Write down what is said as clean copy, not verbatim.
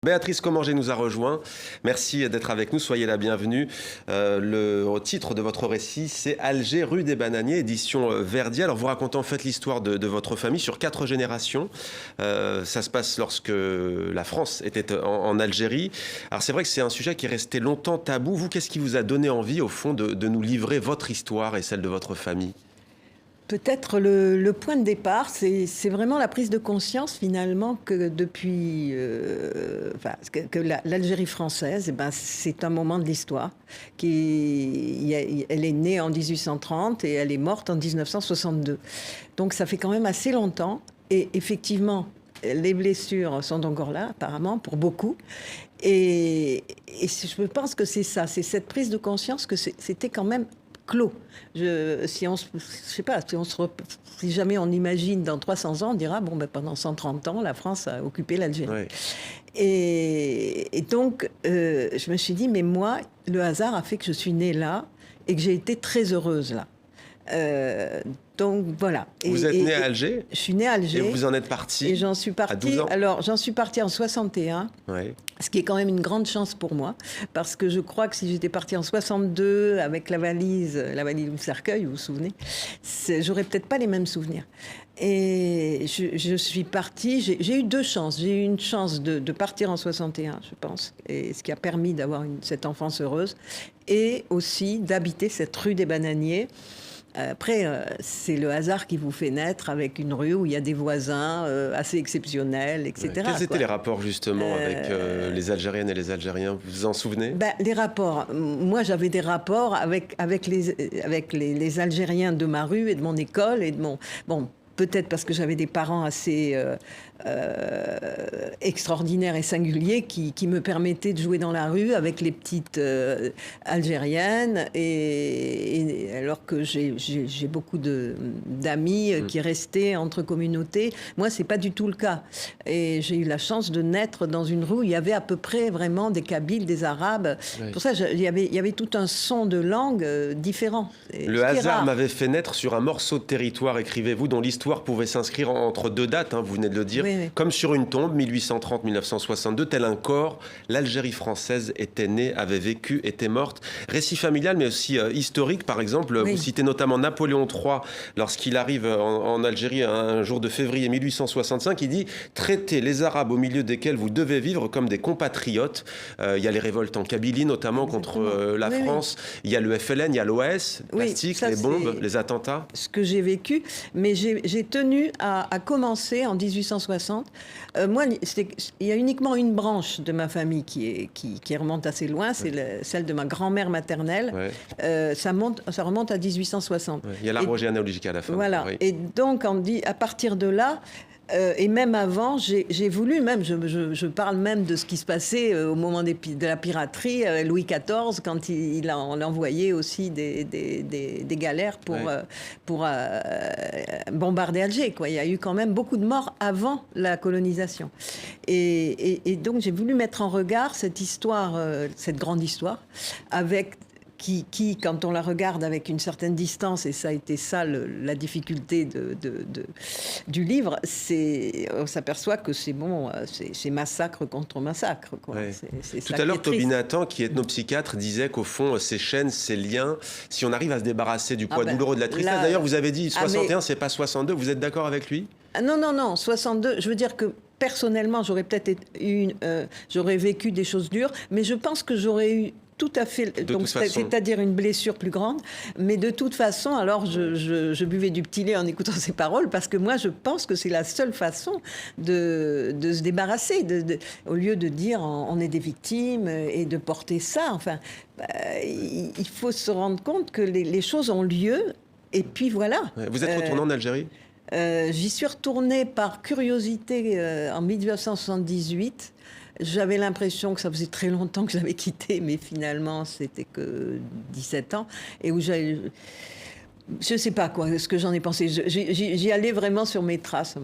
Béatrice Commanger nous a rejoint. Merci d'être avec nous, soyez la bienvenue. Le titre de votre récit, c'est Alger, rue des Bananiers, édition Verdier. Alors vous racontez en fait l'histoire de votre famille sur 4 générations. Ça se passe lorsque la France était en Algérie. Alors c'est vrai que c'est un sujet qui est resté longtemps tabou. Vous, qu'est-ce qui vous a donné envie au fond de nous livrer votre histoire et celle de votre famille ? Peut-être le point de départ, c'est vraiment la prise de conscience finalement que depuis l'Algérie française, c'est un moment de l'histoire. Elle est née en 1830 et elle est morte en 1962. Donc ça fait quand même assez longtemps. Et effectivement, les blessures sont encore là, apparemment, pour beaucoup. Et je pense que c'est ça, c'est cette prise de conscience que c'était quand même clos. Si jamais on imagine dans 300 ans, on dira pendant 130 ans, la France a occupé l'Algérie. Oui. Et donc, je me suis dit, mais moi, le hasard a fait que je suis née là et que j'ai été très heureuse là. Donc voilà. Vous êtes née à Alger ? Je suis née à Alger. Et vous en êtes partie ? Et j'en suis partie. À 12 ans. Alors j'en suis partie en 61. Oui. Ce qui est quand même une grande chance pour moi, parce que je crois que si j'étais partie en 62 avec la valise du cercueil, vous vous souvenez, j'aurais peut-être pas les mêmes souvenirs. Et je suis partie, j'ai eu 2 chances. J'ai eu une chance de partir en 61, je pense, et ce qui a permis d'avoir cette enfance heureuse, et aussi d'habiter cette rue des Bananiers. Après, c'est le hasard qui vous fait naître avec une rue où il y a des voisins assez exceptionnels, etc. Quels étaient les rapports justement avec les Algériennes et les Algériens ? Vous vous en souvenez ? Les rapports. Moi, j'avais des rapports avec les Algériens de ma rue et de mon école et de mon... Peut-être parce que j'avais des parents assez extraordinaires et singuliers qui me permettaient de jouer dans la rue avec les petites algériennes. Et alors que j'ai beaucoup d'amis qui restaient entre communautés. Moi, c'est pas du tout le cas. Et j'ai eu la chance de naître dans une rue où il y avait à peu près vraiment des Kabyles, des Arabes. Oui. Pour ça, il y avait tout un son de langue différent. Le hasard m'avait fait naître sur un morceau de territoire, écrivez-vous, dont l'histoire pouvait s'inscrire entre 2 dates, vous venez de le dire, oui. Comme sur une tombe, 1830-1962, tel un corps, l'Algérie française était née, avait vécu, était morte. Récit familial, mais aussi historique, par exemple, oui. Vous citez notamment Napoléon III, lorsqu'il arrive en Algérie un jour de février 1865, il dit « Traitez les Arabes au milieu desquels vous devez vivre comme des compatriotes ». Il y a les révoltes en Kabylie, notamment contre la France. Oui. Il y a le FLN, il y a l'OS, plastique, les bombes, les attentats. Ce que j'ai vécu, mais j'ai tenu à commencer en 1860. Moi, il y a uniquement une branche de ma famille qui remonte assez loin, c'est celle de ma grand-mère maternelle. Ouais. Ça remonte à 1860. Ouais. Il y a l'arbre généalogique à la fin. Voilà. Oui. Et donc, à partir de là... et même avant, j'ai voulu, même, je parle même de ce qui se passait au moment de la piraterie, Louis XIV, quand il envoyait aussi des galères pour bombarder Alger, quoi. Il y a eu quand même beaucoup de morts avant la colonisation. Et donc, j'ai voulu mettre en regard cette histoire, cette grande histoire, avec... Qui, quand on la regarde avec une certaine distance, et ça a été ça la difficulté du livre, on s'aperçoit que c'est massacre contre massacre. Quoi. Ouais. Tout à l'heure, Toby Nathan, qui est ethnopsychiatre, disait qu'au fond, ces chaînes, ces liens, si on arrive à se débarrasser du poids douloureux de la tristesse, d'ailleurs, vous avez dit 61, c'est pas 62, vous êtes d'accord avec lui ? Non, 62, je veux dire que personnellement, j'aurais peut-être j'aurais vécu des choses dures, mais je pense que j'aurais eu tout à fait, c'est-à-dire une blessure plus grande. Mais de toute façon, alors je buvais du petit lait en écoutant ces paroles, parce que moi, je pense que c'est la seule façon de se débarrasser, au lieu de dire on est des victimes et de porter ça. Enfin, il faut se rendre compte que les choses ont lieu, et puis voilà. Vous êtes retourné en Algérie ? J'y suis retournée par curiosité en 1978. J'avais l'impression que ça faisait très longtemps que j'avais quitté, mais finalement, c'était que 17 ans. Et où je ne sais pas quoi, ce que j'en ai pensé. J'y allais vraiment sur mes traces.